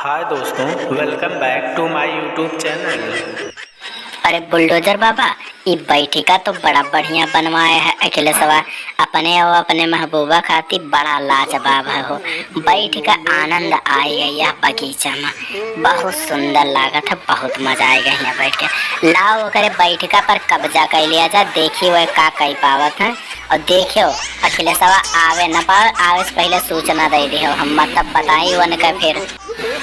हाय दोस्तों, welcome back to my YouTube channel. अरे bulldozer बाबा, ये बैठिका तो बड़ा बढ़िया बनवाए है अखिलेशवा। अपने और अपने महबूबा खातिर बड़ा लाजवाब है हो। बैठिका आनंद आएगा यह बगीचा में, बहुत सुंदर लागत है, बहुत मजा आएगा यहाँ बैठ के। लाओ करे बैठिका पर कब्जा कर लिया जा, देखी वह का कही पावत है। और देखियो अखिलेशवा आवे न पावे, आवे से पहले सूचना दे दियो, हम मतलब बताई उनका फिर।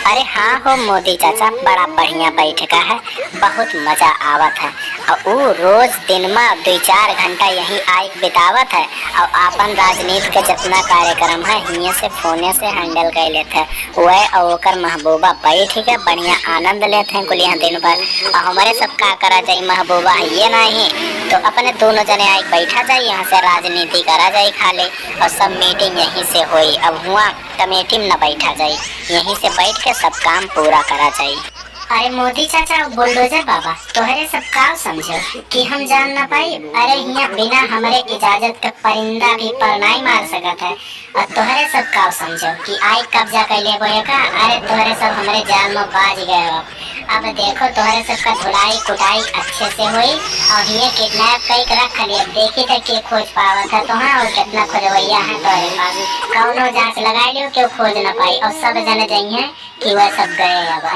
अरे हाँ हो मोदी चाचा, बड़ा बढ़िया बैठका है, बहुत मजा आवत है। और वो रोज दिन में 2-4 घंटा यहीं आई बितावत है और अपन राजनीति के जितना कार्यक्रम है हिये से फोने से हैंडल कर लेते हैं। वह और ओकर महबूबा बैठ के बढ़िया आनंद लेते हैं कुल यहाँ दिन भर। और हमारे सब का करा जाये, महबूबा ये नहीं तो अपने दोनों जने आई बैठा जाये, यहाँ से राजनीति करा जाये खाली, और सब मीटिंग यहीं से हुई। अब हुआ कमेटी में न बैठा जाये, यहीं से बैठ के सब काम पूरा करा जाये। अरे मोदी चाचा बुलडोजर बाबा, तोहरे सब का समझो कि हम जान न पाई। अरे यहाँ बिना हमारे इजाजत के परिंदा भी पर नहीं मार सकत है। और तोहरे सब का समझो कि आई कब्जा कर ले बोए का। अरे तोहरे सब हमारे जाल में बाज गए हो। अब देखो तोहरे सब का धुलाई कुटाई अच्छे से हुई और ये किडनैप कई रख लिया। देखी तक के खोज पावत है तो हाँ, और कितना खोजवैया है तोहरे पास। कौनो जांच लगा लियो क्यों खोज न पाई, और सब जन जाइए कि वह सब गए अब।